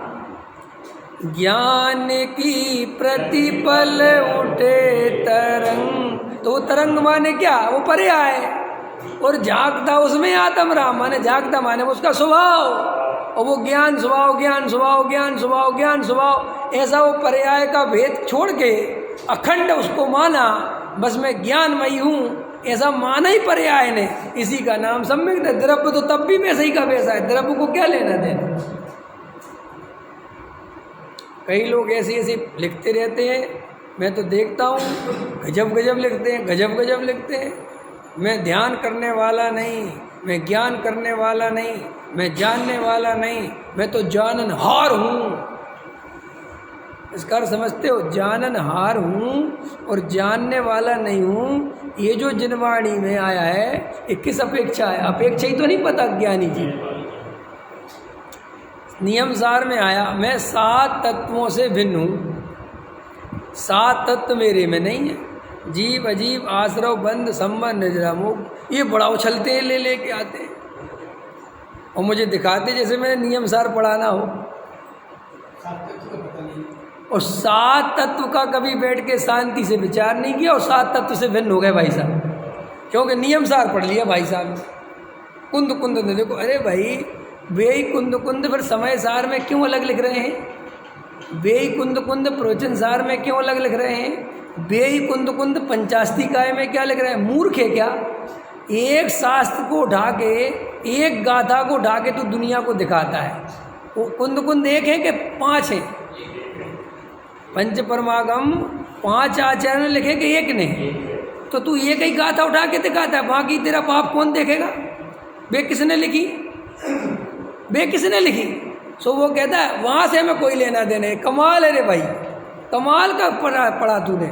ज्ञान की प्रतिपल उठे तरंग, तो वो तरंग माने क्या, वो पर्याय, और जागता उसमें आत्म राम माने जागता माने उसका स्वभाव, और वो ज्ञान स्वभाव, ज्ञान स्वभाव, ज्ञान स्वभाव, ज्ञान स्वभाव, ऐसा वो पर्याय का भेद छोड़ के अखंड उसको माना, बस मैं ज्ञानमयी हूँ ऐसा माना ही पर्याय ने, इसी का नाम सम्यक। द्रव्य तो तब भी वैसे ही का वैसा है, द्रव्य को क्या लेना देना। कई लोग ऐसे लिखते रहते हैं, मैं तो देखता हूँ गजब गजब लिखते हैं, गजब गजब लिखते हैं। मैं ध्यान करने वाला नहीं, मैं ज्ञान करने वाला नहीं, मैं जानने वाला नहीं, मैं तो जाननहार हूँ। इसका अर्थ समझते हो, जाननहार हूँ और जानने वाला नहीं हूँ। ये जो जिनवाणी में आया है ये किस अपेक्षा है, अपेक्षा ही तो नहीं पता ज्ञानी जी। नियम सार में आया, मैं 7 तत्वों से भिन्न हूँ, 7 तत्व मेरे में नहीं है। जीव अजीव आश्रव बंध संबंध निजरामोग, ये बड़ा उछलते हैं, ले लेके आते हैं और मुझे दिखाते जैसे मैंने नियम सार पढ़ाना हो। और 7 तत्व का कभी बैठ के शांति से विचार नहीं किया और 7 तत्व से भिन्न हो गए भाई साहब, क्योंकि नियम सार पढ़ लिया भाई साहब। कुंद कुंद ने देखो, अरे भाई वे कुंद कुंद फिर समय सार में क्यों अलग लिख रहे हैं, वे कुंद कुंद प्रवचन सार में क्यों अलग लिख रहे हैं, वे कुंद कुंद पंचास्तिकाय में क्या लिख रहे हैं। मूर्ख है क्या, एक शास्त्र को उठा के, एक गाथा को उठा के तो दुनिया को दिखाता है। वो कुंद कुंद एक है कि 5 है, पंच परमागम 5 आचार्यों ने लिखे कि एक ने, तो तू एक ही गाथा उठा के दिखाता है, बाकी तेरा पाप कौन देखेगा? वे किसने लिखी? वे किसने लिखी? सो वो कहता है वहाँ से हमें कोई लेना देना है। कमाल है रे भाई, कमाल का पढ़ा तूने।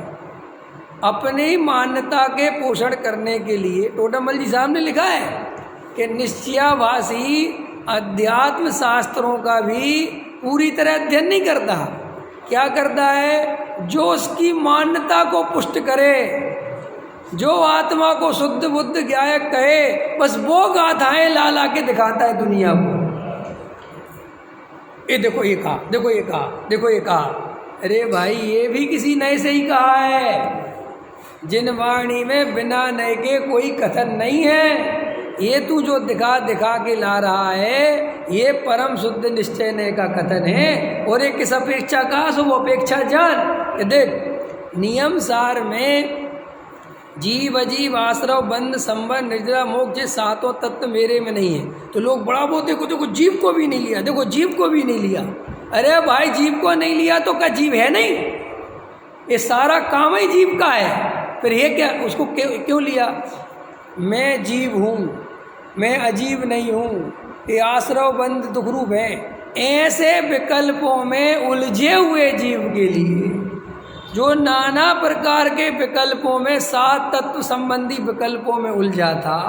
अपनी मान्यता के पोषण करने के लिए टोडामल जी साहब ने लिखा है कि निश्चयाभासी अध्यात्म शास्त्रों का भी पूरी तरह अध्ययन नहीं करता। क्या करता है? जो उसकी मान्यता को पुष्ट करे, जो आत्मा को शुद्ध बुद्ध ज्ञायक कहे, बस वो गाथाएं ला ला के दिखाता है दुनिया को। ये देखो ये कहा, देखो ये कहा, देखो ये कहा। अरे भाई ये भी किसी नए से ही कहा है। जिन वाणी में बिना नए के कोई कथन नहीं है। ये तू जो दिखा दिखा के ला रहा है, ये परम शुद्ध निश्चय नए का कथन है। और एक किस अपेक्षा का, सो वो अपेक्षा जान। देख नियम सार में जीव अजीव आश्रव बंध संबंध निर्जरा मोक्ष ये 7 तत्व मेरे में नहीं है। तो लोग बड़ा बोलते, देखो देखो जीव को भी नहीं लिया, देखो जीव को भी नहीं लिया। अरे भाई जीव को नहीं लिया तो क्या जीव है नहीं? ये सारा काम ही जीव का है। फिर ये क्या, उसको क्यों लिया? मैं जीव हूँ, मैं अजीब नहीं हूँ, ये आश्रव बंध दुखरूप है। ऐसे विकल्पों में उलझे हुए जीव के लिए, जो नाना प्रकार के विकल्पों में 7 तत्व संबंधी विकल्पों में उलझा था,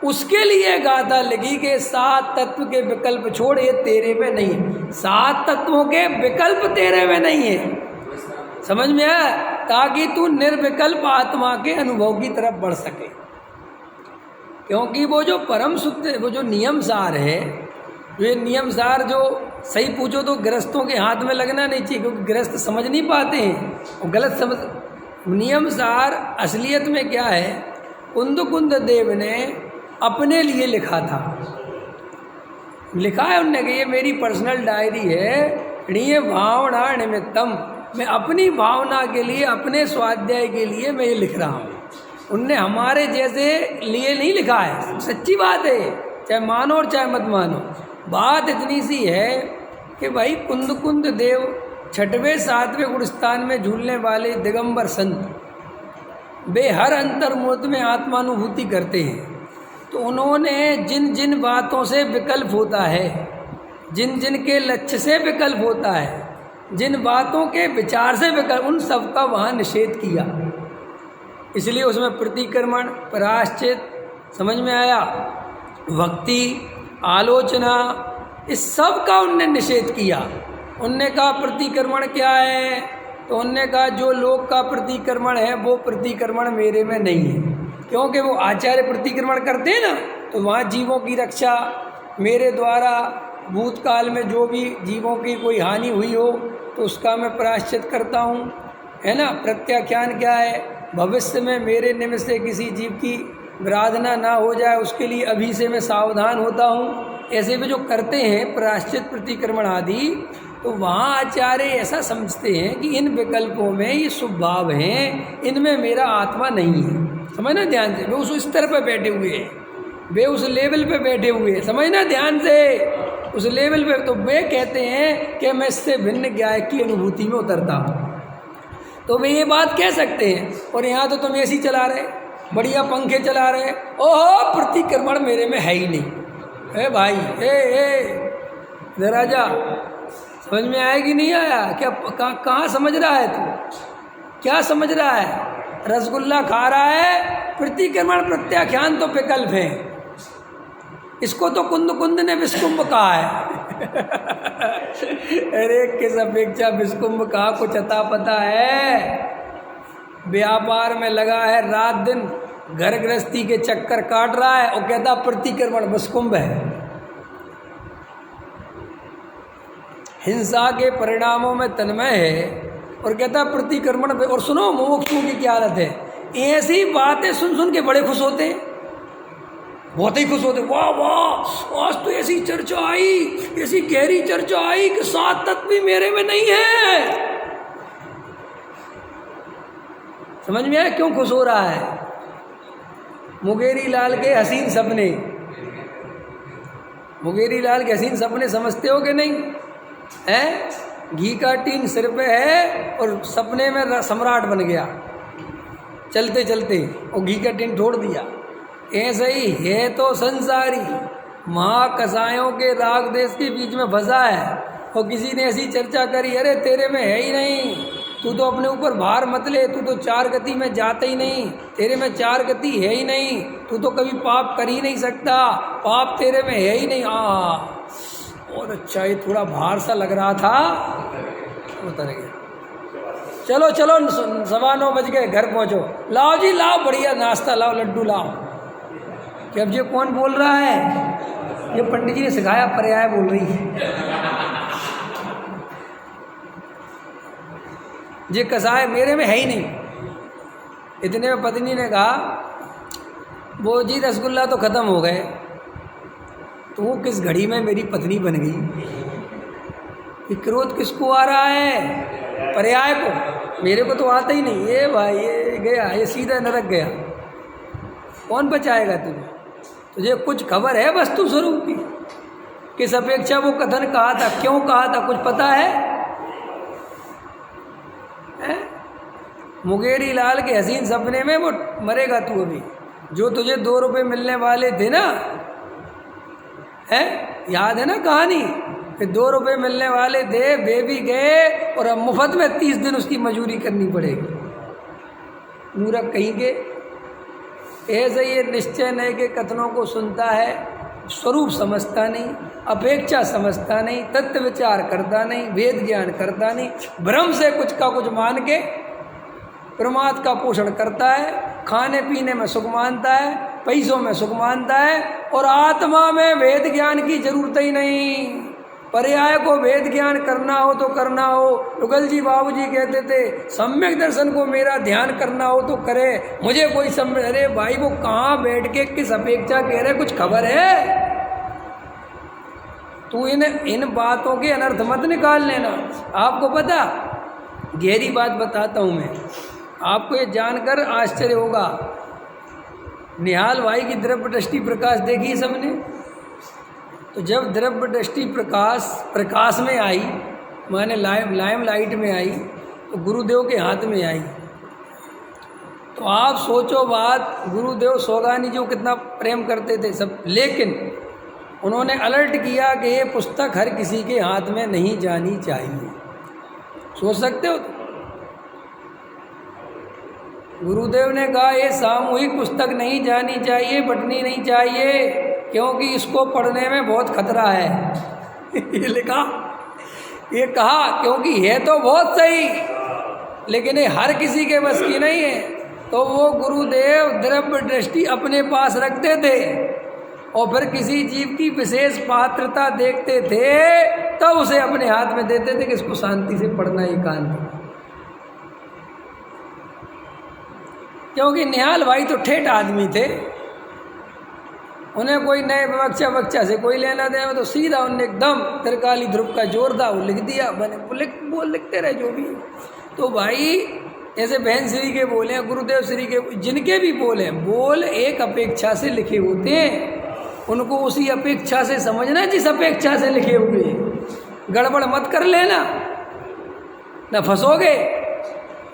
उसके लिए गाथा लिखी कि 7 तत्व के विकल्प छोड़, ये तेरे में नहीं है। 7 तत्वों के विकल्प तेरे में नहीं है। समझ में आया? ताकि तू निर्विकल्प आत्मा के अनुभव की तरफ बढ़ सके। क्योंकि वो जो परम शुद्ध, वो जो नियम सार है, ये नियम सार जो सही पूछो तो गृहस्थों के हाथ में लगना नहीं चाहिए, क्योंकि गृहस्थ समझ नहीं पाते हैं और गलत समझ। नियम सार असलियत में क्या है? कुंद देव ने अपने लिए लिखा था। लिखा है उनने कि ये मेरी पर्सनल डायरी है, णीय भावना निमित्तम। मैं अपनी भावना के लिए, अपने स्वाध्याय के लिए मैं ये लिख रहा हूँ। उनने हमारे जैसे लिए नहीं लिखा है। सच्ची बात है, चाहे मानो और चाहे मत मानो। बात इतनी सी है कि भाई कुंद देव 6वें 7वें गुणस्थान में झूलने वाले दिगंबर संत, वे हर अंतर्मुहूर्त में आत्मानुभूति करते हैं। तो उन्होंने जिन जिन बातों से विकल्प होता है, जिन जिन के लक्ष्य से विकल्प होता है, जिन बातों के विचार से विकल्प, उन सब का वहाँ निषेध किया। इसलिए उसमें प्रतिक्रमण, प्रायश्चित, समझ में आया, भक्ति, आलोचना, इस सब का उनने निषेध किया। उनने कहा प्रतिक्रमण क्या है? तो उनने कहा जो लोक का प्रतिक्रमण है वो प्रतिक्रमण मेरे में नहीं है। क्योंकि वो आचार्य प्रतिक्रमण करते हैं ना, तो वहाँ जीवों की रक्षा, मेरे द्वारा भूतकाल में जो भी जीवों की कोई हानि हुई हो तो उसका मैं प्रायश्चित करता हूँ, है ना। प्रत्याख्यान क्या है? भविष्य में मेरे निमित्त से किसी जीव की विराधना ना हो जाए, उसके लिए अभी से मैं सावधान होता हूँ। ऐसे भी जो करते हैं प्रायश्चित, प्रतिक्रमण आदि, तो वहाँ आचार्य ऐसा समझते हैं कि इन विकल्पों में ये शुभ भाव हैं, इनमें मेरा आत्मा नहीं है। समझना ध्यान से, वे उस स्तर पर बैठे हुए हैं, वे उस लेवल पे बैठे हुए हैं। समझना ध्यान से, उस लेवल पे। तो वे कहते हैं कि मैं इससे भिन्न ज्ञायक की अनुभूति में उतरता हूँ। तो वे ये बात कह सकते हैं। और यहाँ तो तुम एसी चला रहे, बढ़िया पंखे चला रहे, ओहो प्रतिक्रमण मेरे में है ही नहीं। ए भाई, जरा जा, समझ में आया कि नहीं आया? क्या कहाँ समझ रहा है तू? क्या समझ रहा है? रसगुल्ला खा रहा है, प्रतिक्रमण प्रत्याख्यान तो विकल्प है। इसको तो कुंद ने विस्कुंभ कहा है। अरे किस अपेक्षा विस्कुंभ कहा, कुछ अता पता है? व्यापार में लगा है, रात दिन घर गृहस्थी के चक्कर काट रहा है और कहता प्रतिक्रमण विस्कुंभ है। हिंसा के परिणामों में तन्मय है और कहता प्रतिक्रमण पे। और सुनो मुमुक्षुओं की क्या हालत है, ऐसी बातें सुन सुन के बड़े खुश होते हैं, बहुत ही खुश होते। वाह वाह, आज तो ऐसी चर्चा आई, ऐसी गहरी चर्चा आई कि 7 तत्व भी मेरे में नहीं है। समझ में आया क्यों खुश हो रहा है? मुंगेरी लाल के हसीन सपने, मुंगेरी लाल के हसीन सपने समझते हो कि नहीं है? घी का टीन सिर पे है और सपने में सम्राट बन गया चलते चलते, और घी का टीन छोड़ दिया। ऐसे ही है तो संसारी, महाकसायों के राग देश के बीच में फंसा है, और किसी ने ऐसी चर्चा करी, अरे तेरे में है ही नहीं, तू तो अपने ऊपर भार मत ले, तू तो चार गति में जाता ही नहीं, तेरे में चार गति है ही नहीं, तू तो कभी पाप कर ही नहीं सकता, पाप तेरे में है ही नहीं। और अच्छा, ये थोड़ा भार सा लग रहा था, उतर गया। चलो चलो 9:15 बज गए, घर पहुँचो, लाओ जी लाओ, बढ़िया नाश्ता लाओ, लड्डू लाओ। कि अब ये कौन बोल रहा है? ये पंडित जी ने सिखाया, पर्याय बोल रही है। ये कसाय मेरे में है ही नहीं। इतने में पत्नी ने कहा, वो जी रसगुल्ला तो ख़त्म हो गए, तो वो किस घड़ी में मेरी पत्नी बन गई? ये क्रोध किसको आ रहा है? पर्याय को। मेरे को तो आता ही नहीं। ये भाई ये गया, ये सीधा नरक गया, कौन बचाएगा तुझे? तुझे कुछ खबर है वस्तु स्वरूप की? किस अपेक्षा वो कथन कहा था, क्यों कहा था, कुछ पता है? मुंगेरी लाल के हसीन सपने में वो मरेगा तू अभी। जो तुझे 2 रुपये मिलने वाले थे ना, है याद है ना कहानी? कि 2 रुपये मिलने वाले थे, वे भी गए, और अब मुफ्त में 30 दिन उसकी मजूरी करनी पड़ेगी। मूर्ख कहीं के। ऐसे ये निश्चय नए के कथनों को सुनता है, स्वरूप समझता नहीं, अपेक्षा समझता नहीं, तत्व विचार करता नहीं, वेद ज्ञान करता नहीं, भ्रम से कुछ का कुछ मान के प्रमाद का पोषण करता है, खाने पीने में सुख मानता है, पैसों में सुख मानता है, और आत्मा में वेद ज्ञान की जरूरत ही नहीं। पर्याय को वेद ज्ञान करना हो तो करना हो। युगल जी बाबूजी कहते थे, सम्यक दर्शन को मेरा ध्यान करना हो तो करे, मुझे कोई अरे भाई वो कहाँ बैठ के किस अपेक्षा कह रहे, कुछ खबर है? तू इन बातों के अनर्थ मत निकाल लेना। आपको पता, गहरी बात बताता हूँ मैं आपको, ये जानकर आश्चर्य होगा। निहाल भाई की द्रव्य दृष्टि प्रकाश देखी सबने? तो जब द्रव्य दृष्टि प्रकाश में आई, माने लाइम लाइट में आई, तो गुरुदेव के हाथ में आई। तो आप सोचो बात, गुरुदेव सोगानी जी को कितना प्रेम करते थे सब, लेकिन उन्होंने अलर्ट किया कि ये पुस्तक हर किसी के हाथ में नहीं जानी चाहिए। सोच सकते हो? गुरुदेव ने कहा ये सामूहिक पुस्तक नहीं जानी चाहिए, बंटनी नहीं चाहिए, क्योंकि इसको पढ़ने में बहुत खतरा है। ये लिखा, ये कहा, क्योंकि है तो बहुत सही, लेकिन ये हर किसी के बस की नहीं है। तो वो गुरुदेव द्रव्य दृष्टि अपने पास रखते थे, और फिर किसी जीव की विशेष पात्रता देखते थे, तब उसे अपने हाथ में देते थे कि इसको शांति से पढ़ना एकांत। क्योंकि निहाल भाई तो ठेठ आदमी थे, उन्हें कोई नए बच्चा से कोई लेना देना, तो सीधा उन्हें एकदम त्रिकाली ध्रुव का जोर था, वो लिख दिया, बने लिखते रहे जो भी। तो भाई ऐसे बहन श्री के बोले हैं, गुरुदेव श्री के, जिनके भी बोले, बोल एक अपेक्षा से लिखे होते हैं, उनको उसी अपेक्षा से समझना जिस अपेक्षा से लिखे हुए हैं। गड़बड़ मत कर लेना, न फंसोगे।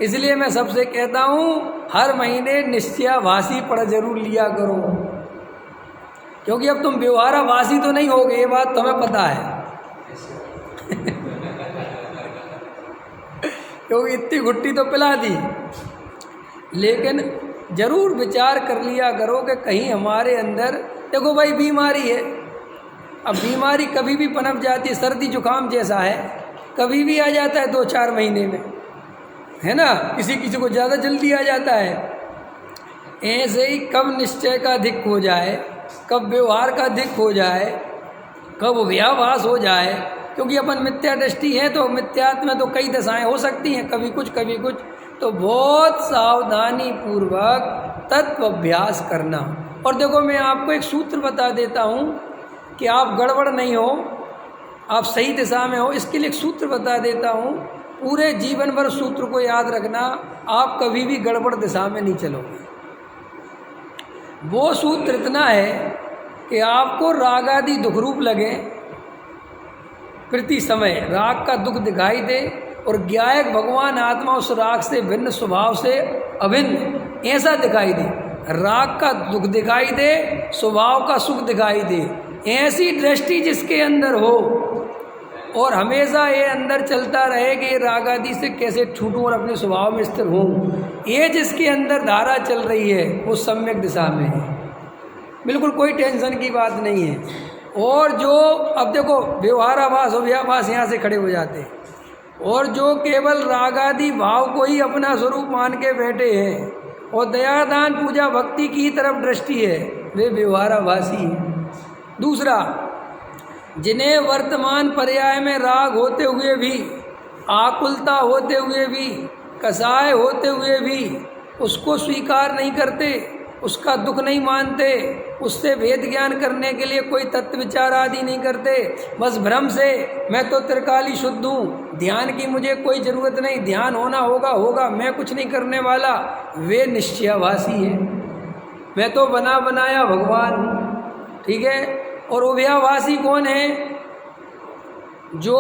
इसलिए मैं सबसे कहता हूँ, हर महीने निश्चयाभासी पढ़ जरूर लिया करो, क्योंकि अब तुम व्यवहाराभासी तो नहीं होगे, ये बात तुम्हें पता है। क्योंकि इतनी घुट्टी तो पिला दी, लेकिन जरूर विचार कर लिया करो कि कहीं हमारे अंदर, देखो भाई बीमारी है, अब बीमारी कभी भी पनप जाती है, सर्दी जुकाम जैसा है, कभी भी आ जाता है 2-4 महीने में, है ना? किसी को ज़्यादा जल्दी आ जाता है। ऐसे ही कब निश्चय का अधिक हो जाए, कब व्यवहार का अधिक हो जाए, कब व्याभास हो जाए, क्योंकि अपन मिथ्या दृष्टि है, तो मिथ्यात्व में तो कई दशाएं हो सकती हैं, कभी कुछ कभी कुछ। तो बहुत सावधानी पूर्वक तत्व अभ्यास करना। और देखो मैं आपको एक सूत्र बता देता हूँ कि आप गड़बड़ नहीं हो, आप सही दिशा में हो, इसके लिए एक सूत्र बता देता हूँ। पूरे जीवन भर सूत्र को याद रखना, आप कभी भी गड़बड़ दिशा में नहीं चलोगे। वो सूत्र इतना है कि आपको राग आदि दुख रूप लगे, प्रति समय राग का दुख दिखाई दे और ज्ञायक भगवान आत्मा उस राग से भिन्न स्वभाव से अभिन्न ऐसा दिखाई दे, राग का दुख दिखाई दे, स्वभाव का सुख दिखाई दे, ऐसी दृष्टि जिसके अंदर हो और हमेशा ये अंदर चलता रहे कि ये राग आदि से कैसे छूटूं और अपने स्वभाव में स्थिर हूँ, ये जिसके अंदर धारा चल रही है वो सम्यक दिशा में है, बिल्कुल कोई टेंशन की बात नहीं है। और जो अब देखो व्यवहाराभास अव्याभास यहाँ से खड़े हो जाते हैं, और जो केवल रागादि भाव को ही अपना स्वरूप मान के बैठे हैं और दयादान पूजा भक्ति की तरफ दृष्टि है, वे व्यवहाराभासी हैं। दूसरा, जिन्हें वर्तमान पर्याय में राग होते हुए भी, आकुलता होते हुए भी, कसाय होते हुए भी उसको स्वीकार नहीं करते, उसका दुख नहीं मानते, उससे भेद ज्ञान करने के लिए कोई तत्व विचार आदि नहीं करते, बस भ्रम से मैं तो त्रिकाली शुद्ध हूँ, ध्यान की मुझे कोई ज़रूरत नहीं, ध्यान होना होगा होगा, मैं कुछ नहीं करने वाला, वे निश्चयाभासी हैं। मैं तो बना बनाया भगवान हूँ, ठीक है। और उभयाभासी कौन है? जो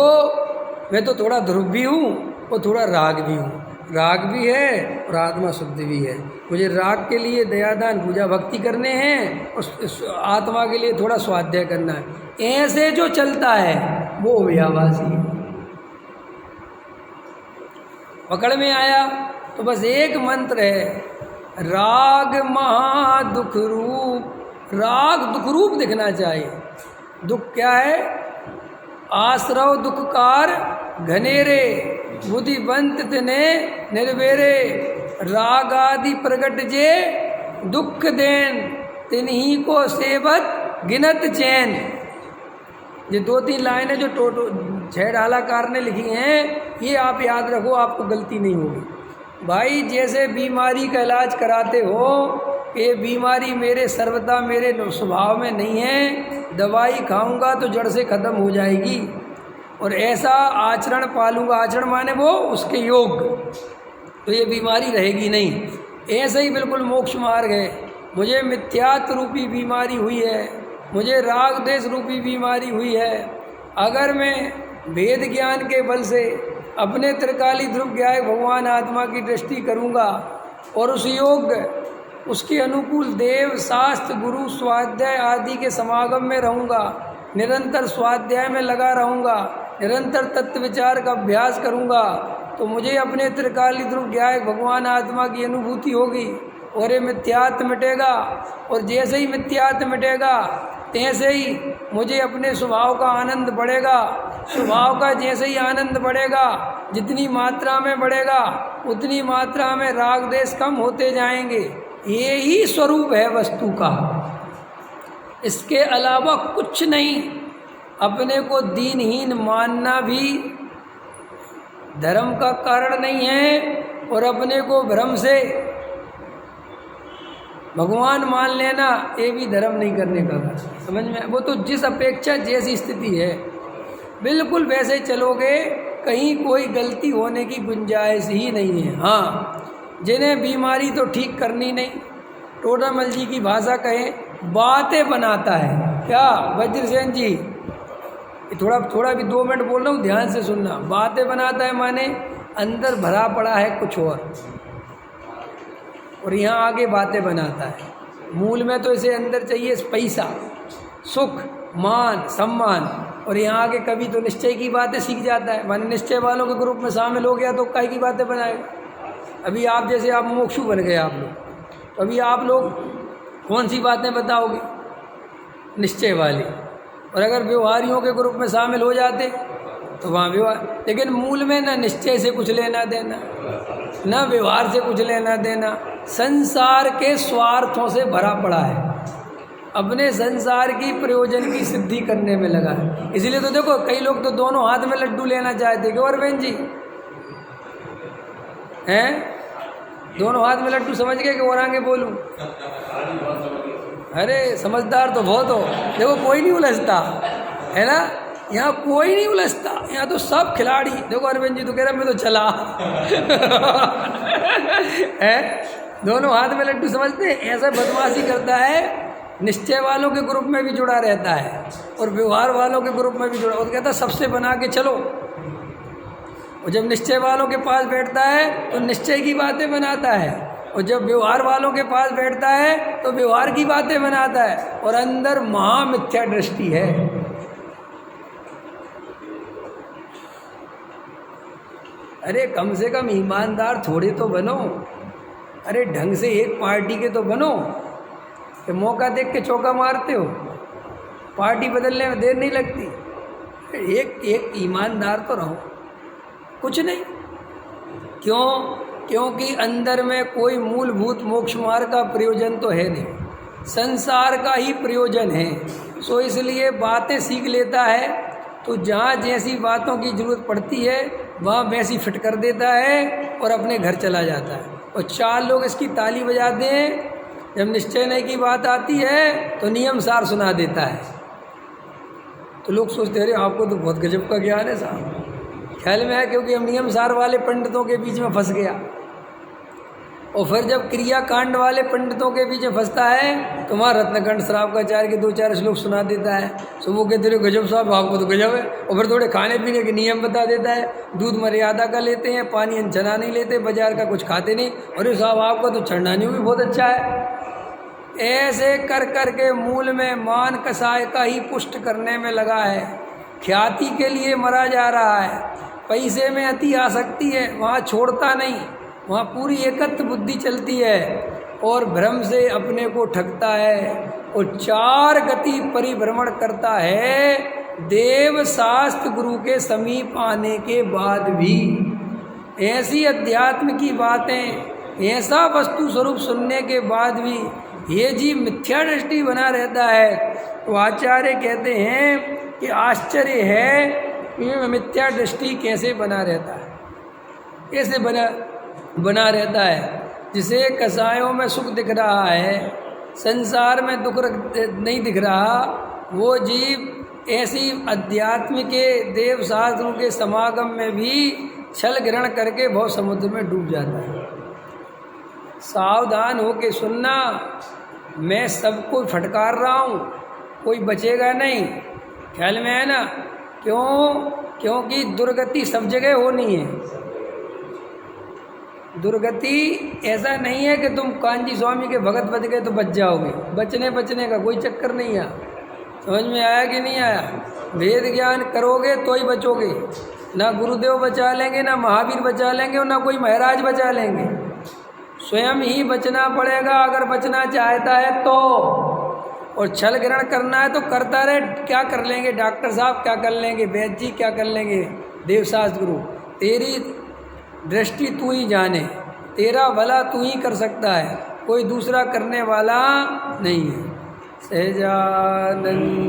मैं तो थोड़ा ध्रुव भी हूँ और थोड़ा राग भी हूँ, राग भी है और आत्मा शुद्ध भी है। मुझे राग के लिए दयादान पूजा भक्ति करने हैं और आत्मा के लिए थोड़ा स्वाध्याय करना है, ऐसे जो चलता है वो उभयाभासी है। पकड़ में आया तो बस एक मंत्र है, राग महा दुख रूप। राग दुख रूप दिखना चाहिए। दुख क्या है? आश्रव दुखकार घनेरे, बुद्धिवंत तिने निर्वेरे, राग आदि प्रगट जे दुख देन, तिन्ही को सेवत गिनत चैन। ये 2-3 लाइनें जो छह ढालाकार ने लिखी हैं, ये आप याद रखो, आपको गलती नहीं होगी। भाई जैसे बीमारी का इलाज कराते हो, ये बीमारी मेरे सर्वदा मेरे स्वभाव में नहीं है, दवाई खाऊंगा तो जड़ से ख़त्म हो जाएगी, और ऐसा आचरण पालूंगा, आचरण माने वो उसके योग, तो ये बीमारी रहेगी नहीं। ऐसे ही बिल्कुल मोक्ष मार्ग है। मुझे मिथ्यात्व रूपी बीमारी हुई है, मुझे राग देश रूपी बीमारी हुई है, अगर मैं भेद ज्ञान के बल से अपने त्रिकाली ध्रुव ज्ञाय भगवान आत्मा की दृष्टि करूंगा और उस योग उसके अनुकूल देव शास्त्र गुरु स्वाध्याय आदि के समागम में रहूँगा, निरंतर स्वाध्याय में लगा रहूँगा, निरंतर तत्व विचार का अभ्यास करूँगा, तो मुझे अपने त्रिकाली ध्रुव ज्ञाय भगवान आत्मा की अनुभूति होगी और ये मिथ्यात्व मिटेगा। और जैसे ही मिथ्यात्व मिटेगा तैसे ही मुझे अपने स्वभाव का आनंद बढ़ेगा। स्वभाव का जैसे ही आनंद बढ़ेगा, जितनी मात्रा में बढ़ेगा उतनी मात्रा में राग देश कम होते जाएंगे। ये ही स्वरूप है वस्तु का, इसके अलावा कुछ नहीं। अपने को दीनहीन मानना भी धर्म का कारण नहीं है, और अपने को भ्रम से भगवान मान लेना ये भी धर्म नहीं करने का कारण। समझ में? वो तो जिस अपेक्षा जैसी स्थिति है बिल्कुल वैसे चलोगे, कहीं कोई गलती होने की गुंजाइश ही नहीं है। हाँ, जिन्हें बीमारी तो ठीक करनी नहीं, टोडामल जी की भाषा कहें, बातें बनाता है। क्या वज्रसेन जी, थोड़ा भी 2 मिनट बोल रहा हूँ, ध्यान से सुनना। बातें बनाता है माने अंदर भरा पड़ा है कुछ और यहाँ आगे बातें बनाता है। मूल में तो इसे अंदर चाहिए पैसा, सुख, मान, सम्मान, और यहाँ आगे कभी तो निश्चय की बातें सीख जाता है। माने निश्चय वालों के ग्रुप में शामिल हो गया तो काहे की बातें बनाएगा। अभी आप जैसे आप मोक्षु बन गए आप लोग, तो अभी आप लोग कौन सी बातें बताओगे? निश्चय वाली। और अगर व्यवहारियों के ग्रुप में शामिल हो जाते तो वहाँ व्यवहार, लेकिन मूल में ना निश्चय से कुछ लेना देना, ना व्यवहार से कुछ लेना देना, संसार के स्वार्थों से भरा पड़ा है, अपने संसार की प्रयोजन की सिद्धि करने में लगा है। इसलिए तो देखो कई लोग तो दोनों हाथ में लड्डू लेना चाहते, क्यों अरविंद जी हैं? दोनों हाथ में लड्डू समझ गए कि और आगे बोलूं? अरे समझदार तो बहुत हो। देखो कोई नहीं उलझता है ना, यहाँ कोई नहीं उलझता, यहाँ तो सब खिलाड़ी। देखो अरविंद जी तो कह रहा मैं तो चला है, दोनों हाथ में लड्डू समझते हैं। ऐसा बदमाशी करता है निश्चय वालों के ग्रुप में भी जुड़ा रहता है और व्यवहार वालों के ग्रुप में भी जुड़ा। और कहता सबसे बना के चलो। और जब निश्चय वालों के पास बैठता है तो निश्चय की बातें बनाता है, और जब व्यवहार वालों के पास बैठता है तो व्यवहार की बातें बनाता है, और अंदर महामिथ्या दृष्टि है। अरे कम से कम ईमानदार थोड़े तो बनो। अरे ढंग से एक पार्टी के तो बनो कि मौका देख के चौका मारते हो। पार्टी बदलने में देर नहीं लगती। एक ईमानदार तो रहो। कुछ नहीं, क्यों? क्योंकि अंदर में कोई मूलभूत मोक्ष मार्ग का प्रयोजन तो है नहीं, संसार का ही प्रयोजन है। सो इसलिए बातें सीख लेता है, तो जहाँ जैसी बातों की ज़रूरत पड़ती है वहाँ वैसी फिट कर देता है और अपने घर चला जाता है। और चार लोग इसकी ताली बजाते हैं। जब निश्चय नहीं की बात आती है तो नियम सार सुना देता है। तो लोग सोचते हैं अरे आपको तो बहुत गजब का ज्ञान है साहब। ख्याल में है, क्योंकि हम नियम सार वाले पंडितों के बीच में फंस गया। और फिर जब क्रिया कांड वाले पंडितों के बीच में फंसता है तो वहाँ रत्नकंड श्रावकाचार्य के 2-4 श्लोक सुना देता है। सो वो कहते रहे गजब साहब, आपको तो गजब है। और फिर थोड़े खाने पीने के नियम बता देता है। दूध मर्यादा का लेते हैं, पानी अनछना नहीं लेते, बाजार का कुछ खाते नहीं। अरे साहब आपका तो छंडानी भी बहुत अच्छा है। ऐसे कर कर के मूल में मान कसाय का ही पुष्ट करने में लगा है। ख्याति के लिए मरा जा रहा है। पैसे में अति आसक्ति है, वहाँ छोड़ता नहीं, वहाँ पूरी एकत्र बुद्धि चलती है और भ्रम से अपने को ठगता है। और 4 गति परिभ्रमण करता है देव शास्त्र गुरु के समीप आने के बाद भी। ऐसी अध्यात्म की बातें, ऐसा वस्तु स्वरूप सुनने के बाद भी ये जीव मिथ्या दृष्टि बना रहता है। तो आचार्य कहते हैं कि आश्चर्य है कि मिथ्या दृष्टि कैसे बना रहता है, कैसे बना रहता है। जिसे कसायों में सुख दिख रहा है, संसार में दुख नहीं दिख रहा, वो जीव ऐसी अध्यात्म के देव शास्त्रों के समागम में भी छल ग्रहण करके भव समुद्र में डूब जाता है। सावधान हो के सुनना, मैं सबको फटकार रहा हूँ, कोई बचेगा नहीं। ख्याल में है ना? क्यों? क्योंकि दुर्गति सब जगह होनी है। दुर्गति ऐसा नहीं है कि तुम कांजी स्वामी के भगत बच गए तो बच जाओगे। बचने का कोई चक्कर नहीं है। समझ में आया कि नहीं आया? वेद ज्ञान करोगे तो ही बचोगे। ना गुरुदेव बचा लेंगे, ना महावीर बचा लेंगे, और ना कोई महाराज बचा लेंगे। स्वयं ही बचना पड़ेगा अगर बचना चाहता है तो। और छल ग्रहण करना है तो करता रहे। क्या कर लेंगे डॉक्टर साहब, क्या कर लेंगे वैद्य जी, क्या कर लेंगे देवशास्त्र गुरु? तेरी दृष्टि तू ही जाने, तेरा भला तू ही कर सकता है, कोई दूसरा करने वाला नहीं है। सहजानंद।